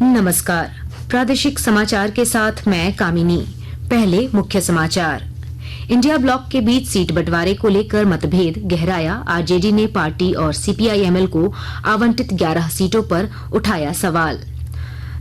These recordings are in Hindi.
नमस्कार, प्रादेशिक समाचार के साथ मैं कामिनी। पहले मुख्य समाचार। इंडिया ब्लॉक के बीच सीट बंटवारे को लेकर मतभेद गहराया। आरजेडी ने पार्टी और सीपीआईएमएल को आवंटित 11 सीटों पर उठाया सवाल।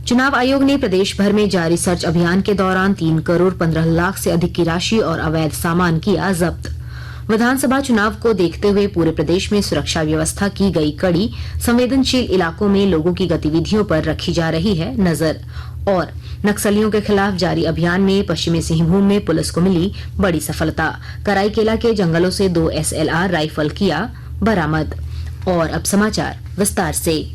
चुनाव आयोग ने प्रदेश भर में जारी सर्च अभियान के दौरान 3 करोड़ 15 लाख से अधिक की राशि और अवैध सामान किया जब्त। विधानसभा चुनाव को देखते हुए पूरे प्रदेश में सुरक्षा व्यवस्था की गई कड़ी। संवेदनशील इलाकों में लोगों की गतिविधियों पर रखी जा रही है नजर। और नक्सलियों के खिलाफ जारी अभियान में पश्चिमी सिंहभूम में पुलिस को मिली बड़ी सफलता। कराईकेला के जंगलों से 2 SLR राइफल किया बरामद। और अब समाचार विस्तार से।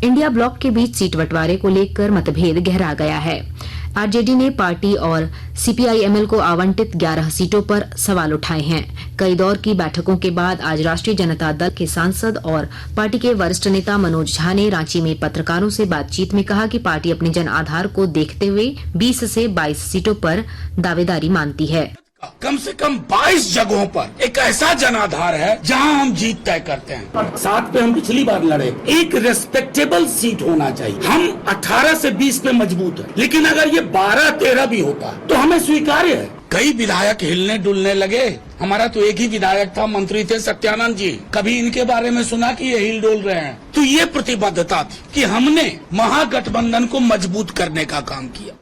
इंडिया ब्लॉक के बीच सीट बंटवारे को लेकर मतभेद गहरा गया है। आरजेडी ने पार्टी और सीपीआईएमएल को आवंटित 11 सीटों पर सवाल उठाए हैं। कई दौर की बैठकों के बाद आज राष्ट्रीय जनता दल के सांसद और पार्टी के वरिष्ठ नेता मनोज झा ने रांची में पत्रकारों से बातचीत में कहा कि पार्टी अपने जन आधार को देखते हुए 20 से 22 सीटों पर दावेदारी मानती है। कम से कम 22 जगहों पर एक ऐसा जनाधार है जहां हम जीत तय करते हैं। 7 पे हम पिछली बार लड़े। एक रेस्पेक्टेबल सीट होना चाहिए। हम 18 से 20 पे मजबूत है, लेकिन अगर ये 12-13 भी होता तो हमें स्वीकार्य है। कई विधायक हिलने डुलने लगे। हमारा तो एक ही विधायक था, मंत्री थे सत्यानंद जी। कभी इनके बारे में सुना कि ये हिल डोल रहे हैं? तो ये प्रतिबद्धता थी कि हमने महागठबंधन को मजबूत करने का काम किया।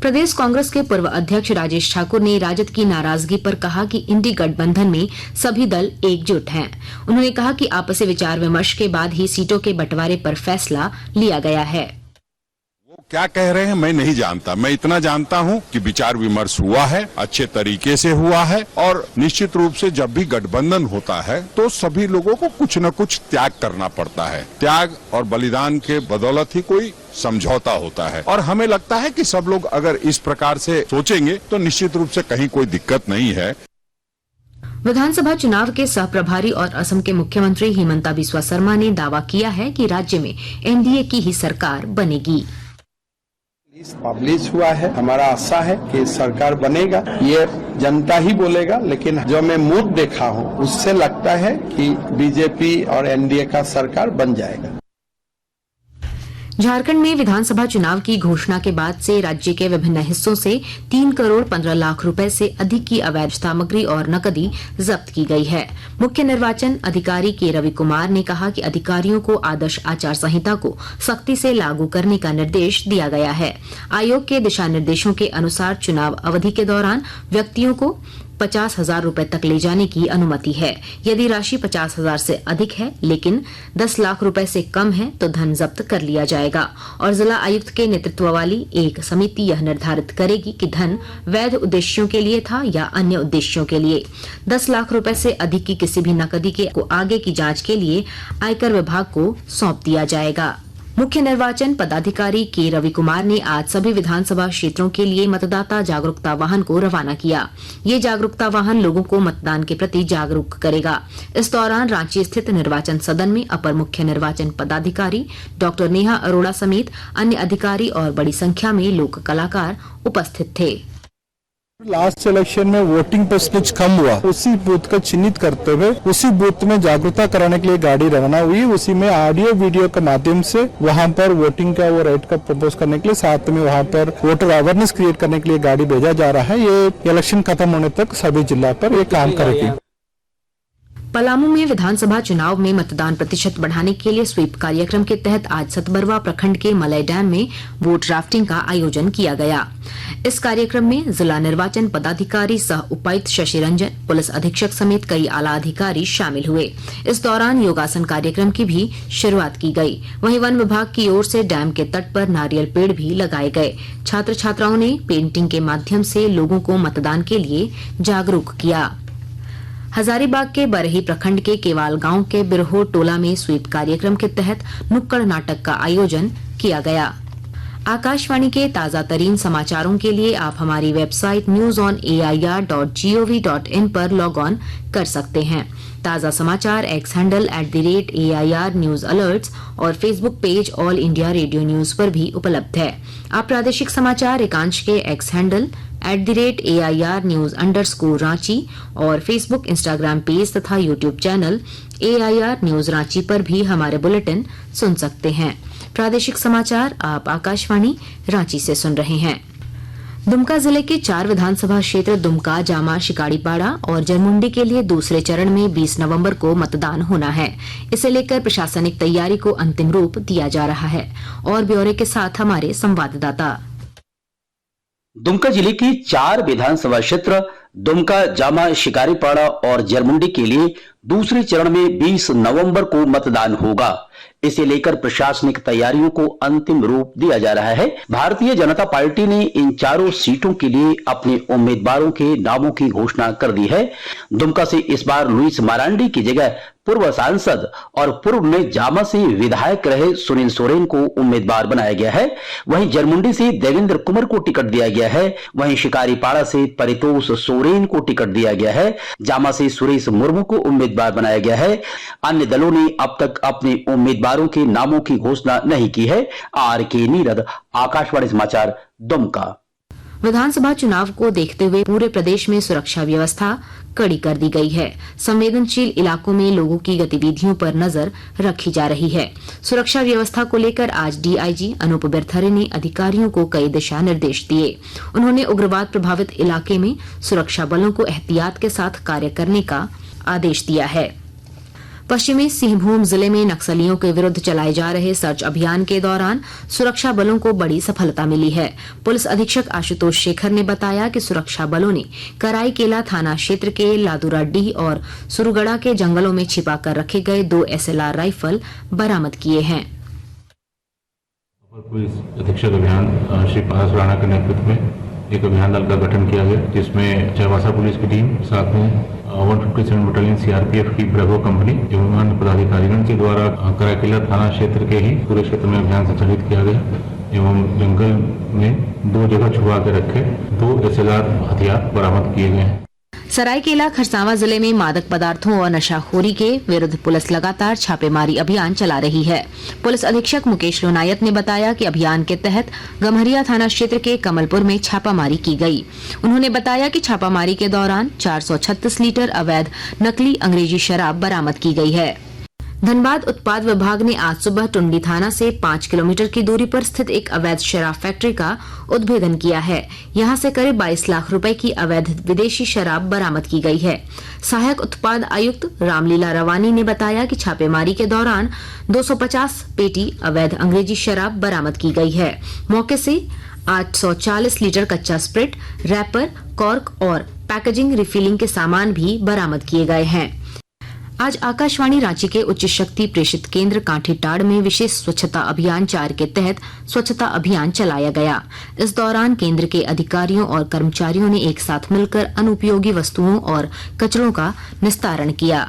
प्रदेश कांग्रेस के पूर्व अध्यक्ष राजेश ठाकुर ने राजद की नाराजगी पर कहा कि इंडी गठबंधन में सभी दल एकजुट हैं। उन्होंने कहा कि आपसी विचार विमर्श के बाद ही सीटों के बंटवारे पर फैसला लिया गया है। वो क्या कह रहे हैं मैं नहीं जानता। मैं इतना जानता हूं कि विचार विमर्श हुआ है, अच्छे तरीके से हुआ है। और निश्चित रूप से जब भी गठबंधन होता है तो सभी लोगों को कुछ न कुछ त्याग करना पड़ता है। त्याग और बलिदान के बदौलत ही कोई समझौता होता है। और हमें लगता है कि सब लोग अगर इस प्रकार से सोचेंगे तो निश्चित रूप से कहीं कोई दिक्कत नहीं है। विधानसभा चुनाव के सह प्रभारी और असम के मुख्यमंत्री हिमंता बिस्वा शर्मा ने दावा किया है कि राज्य में एनडीए की ही सरकार बनेगी। पब्लिश हुआ है, हमारा आशा है कि सरकार बनेगा। ये जनता ही बोलेगा, लेकिन जो मैं मूड देखा हूँ उससे लगता है कि बीजेपी और एनडीए का सरकार बन जाएगा। झारखंड में विधानसभा चुनाव की घोषणा के बाद से राज्य के विभिन्न हिस्सों से 3 करोड़ 15 लाख रुपए से अधिक की अवैध सामग्री और नकदी जब्त की गई है। मुख्य निर्वाचन अधिकारी के रवि कुमार ने कहा कि अधिकारियों को आदर्श आचार संहिता को सख्ती से लागू करने का निर्देश दिया गया है। आयोग के दिशा निर्देशों के अनुसार चुनाव अवधि के दौरान व्यक्तियों को 50,000 रुपए तक ले जाने की अनुमति है। यदि राशि 50,000 से अधिक है लेकिन 10 लाख रुपए से कम है तो धन जब्त कर लिया जाएगा। और जिला आयुक्त के नेतृत्व वाली एक समिति यह निर्धारित करेगी कि धन वैध उद्देश्यों के लिए था या अन्य उद्देश्यों के लिए। 10 लाख रुपए से अधिक की किसी भी नकदी के को आगे की जांच के लिए आयकर विभाग को सौंप दिया जाएगा। मुख्य निर्वाचन पदाधिकारी के रवि कुमार ने आज सभी विधानसभा क्षेत्रों के लिए मतदाता जागरूकता वाहन को रवाना किया। ये जागरूकता वाहन लोगों को मतदान के प्रति जागरूक करेगा। इस दौरान रांची स्थित निर्वाचन सदन में अपर मुख्य निर्वाचन पदाधिकारी डॉक्टर नेहा अरोड़ा समेत अन्य अधिकारी और बड़ी संख्या में लोक कलाकार उपस्थित थे। लास्ट इलेक्शन में वोटिंग परसेंटेज कम हुआ, उसी बूथ को चिन्हित करते हुए उसी बूथ में जागरूकता कराने के लिए गाड़ी रवाना हुई। उसी में ऑडियो वीडियो के माध्यम से वहां पर वोटिंग का वो राइट का प्रपोज करने के लिए, साथ में वहां पर वोटर अवेयरनेस क्रिएट करने के लिए गाड़ी भेजा जा रहा है। ये इलेक्शन खत्म होने तक सभी जिला पर ये काम करेगी। पलामू में विधानसभा चुनाव में मतदान प्रतिशत बढ़ाने के लिए स्वीप कार्यक्रम के तहत आज सतबरवा प्रखंड के मलय डैम में वोट राफ्टिंग का आयोजन किया गया। इस कार्यक्रम में जिला निर्वाचन पदाधिकारी सह उपायुक्त शशि रंजन, पुलिस अधीक्षक समेत कई आला अधिकारी शामिल हुए। इस दौरान योगासन कार्यक्रम की भी शुरुआत की गई। वहीं वन विभाग की ओर से डैम के तट पर नारियल पेड़ भी लगाए गए। छात्र छात्राओं ने पेंटिंग के माध्यम से लोगों को मतदान के लिए जागरूक किया। हजारीबाग के बरही प्रखंड के केवाल गांव के बिरहो टोला में स्वीप कार्यक्रम के तहत नुक्कड़ नाटक का आयोजन किया गया। आकाशवाणी के ताजा तरीन समाचारों के लिए आप हमारी वेबसाइट newsonair.gov.in पर लॉग ऑन कर सकते हैं। ताजा समाचार X handle @AIR news alerts और Facebook page All India Radio News पर भी उपलब्ध है। आप प्रादेशिक समाचार एकांश के X handle @AIR news _Ranchi और फेसबुक, इंस्टाग्राम पेज तथा YouTube channel AIR news Ranchi पर भी हमारे बुलेटिन सुन सकते हैं। प्रादेशिक समाचार आप आकाशवाणी रांची से सुन रहे हैं। दुमका जिले के 4 विधानसभा क्षेत्र दुमका, जामा, शिकारीपाड़ा और जरमुंडी के लिए दूसरे चरण में 20 नवंबर को मतदान होना है। इसे लेकर प्रशासनिक तैयारी को अंतिम रूप दिया जा रहा है। और ब्यौरे के साथ हमारे संवाददाता। दुमका जिले के 4 विधानसभा क्षेत्र दुमका, जामा, शिकारीपाड़ा और जरमुंडी के लिए दूसरे चरण में 20 नवंबर को मतदान होगा। इसे लेकर प्रशासनिक तैयारियों को अंतिम रूप दिया जा रहा है। भारतीय जनता पार्टी ने इन चारों सीटों के लिए अपने उम्मीदवारों के नामों की घोषणा कर दी है। दुमका से इस बार लुइस मारांडी की जगह पूर्व सांसद और पूर्व में जामा से विधायक रहे सुनील सोरेन को उम्मीदवार बनाया गया है। वहीं जरमुंडी से देवेंद्र कुमार को टिकट दिया गया है। वहीं शिकारीपाड़ा से परितोष सोरेन को टिकट दिया गया है। जामा से सुरेश मुर्मू को उम्मीदवार बनाया गया है। अन्य दलों ने अब तक अपने उम्मीदवारों के नामों की घोषणा नहीं की है। आर.के. नीरद, आकाशवाणी समाचार, दुमका। विधानसभा चुनाव को देखते हुए पूरे प्रदेश में सुरक्षा व्यवस्था कड़ी कर दी गई है। संवेदनशील इलाकों में लोगों की गतिविधियों पर नजर रखी जा रही है। सुरक्षा व्यवस्था को लेकर आज डीआईजी अनूप बिरथरे ने अधिकारियों को कई दिशा निर्देश दिए। उन्होंने उग्रवाद प्रभावित इलाके में सुरक्षा बलों को एहतियात के साथ कार्य करने का आदेश दिया है। पश्चिमी सिंहभूम जिले में नक्सलियों के विरुद्ध चलाए जा रहे सर्च अभियान के दौरान सुरक्षा बलों को बड़ी सफलता मिली है। पुलिस अधीक्षक आशुतोष शेखर ने बताया कि सुरक्षा बलों ने कराईकेला थाना क्षेत्र के लादुराडीह और सुरुगड़ा के जंगलों में छिपा कर रखे गए 2 SLR राइफल बरामद किए हैं। पुलिस अधीक्षक अभियान श्री पारस राणा के नेतृत्व में एक अभियान दल का गठन किया गया, जिसमें चाईबासा पुलिस की टीम, साथ में 157 बटालियन सीआरपीएफ की ब्रेवो कंपनी एवं अन्य पदाधिकारियों के द्वारा कराईकेला थाना क्षेत्र के ही पूरे क्षेत्र में अभियान संचालित किया गया एवं जंगल में 2 जगह छुपा के रखे 2 SLR हथियार बरामद किए गए हैं। सरायकेला खरसावां जिले में मादक पदार्थों और नशाखोरी के विरुद्ध पुलिस लगातार छापेमारी अभियान चला रही है। पुलिस अधीक्षक मुकेश लोनायत ने बताया कि अभियान के तहत गम्हरिया थाना क्षेत्र के कमलपुर में छापामारी की गई। उन्होंने बताया कि छापामारी के दौरान 436 लीटर अवैध नकली अंग्रेजी शराब बरामद की गई है। धनबाद उत्पाद विभाग ने आज सुबह टुंडी थाना से 5 किलोमीटर की दूरी पर स्थित एक अवैध शराब फैक्ट्री का उद्भेदन किया है। यहां से करीब 22 लाख रुपए की अवैध विदेशी शराब बरामद की गई है। सहायक उत्पाद आयुक्त रामलीला रवानी ने बताया कि छापेमारी के दौरान 250 पेटी अवैध अंग्रेजी शराब बरामद की गई है। मौके से 840 लीटर कच्चा स्प्रिट, रैपर, कॉर्क और पैकेजिंग रिफिलिंग के सामान भी बरामद किए गए हैं। आज आकाशवाणी रांची के उच्च शक्ति प्रेषित केंद्र कांठीटाड़ में विशेष स्वच्छता अभियान 4 के तहत स्वच्छता अभियान चलाया गया। इस दौरान केंद्र के अधिकारियों और कर्मचारियों ने एक साथ मिलकर अनुपयोगी वस्तुओं और कचरों का निस्तारण किया।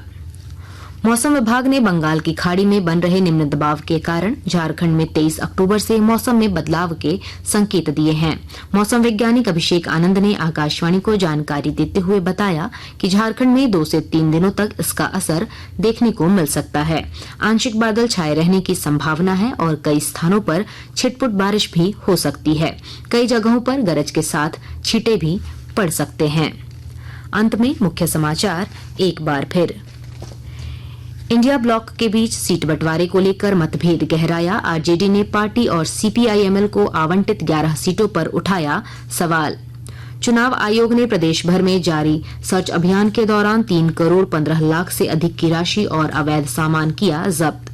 मौसम विभाग ने बंगाल की खाड़ी में बन रहे निम्न दबाव के कारण झारखंड में 23 अक्टूबर से मौसम में बदलाव के संकेत दिए हैं। मौसम वैज्ञानिक अभिषेक आनंद ने आकाशवाणी को जानकारी देते हुए बताया कि झारखंड में 2 से 3 दिनों तक इसका असर देखने को मिल सकता है। आंशिक बादल छाए रहने की संभावना है और कई स्थानों पर छिटपुट बारिश भी हो सकती है। कई जगहों पर गरज के साथ छींटे भी पड़ सकते हैं। अंत में मुख्य समाचार एक बार फिर। इंडिया ब्लॉक के बीच सीट बंटवारे को लेकर मतभेद गहराया। आरजेडी ने पार्टी और सीपीआईएमएल को आवंटित 11 सीटों पर उठाया सवाल। चुनाव आयोग ने प्रदेश भर में जारी सर्च अभियान के दौरान 3 करोड़ 15 लाख से अधिक की राशि और अवैध सामान किया जब्त।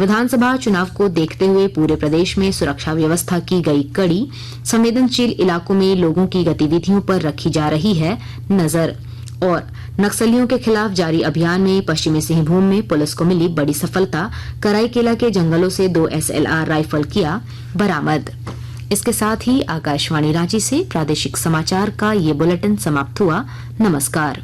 विधानसभा चुनाव को देखते हुए पूरे प्रदेश में सुरक्षा व्यवस्था की गई कड़ी। संवेदनशील इलाकों में लोगों की गतिविधियों पर रखी जा रही है नजर। और नक्सलियों के खिलाफ जारी अभियान में पश्चिमी सिंहभूम में पुलिस को मिली बड़ी सफलता। कराईकेला के जंगलों से 2 SLR राइफल किया बरामद। इसके साथ ही आकाशवाणी रांची से प्रादेशिक समाचार का ये बुलेटिन समाप्त हुआ। नमस्कार।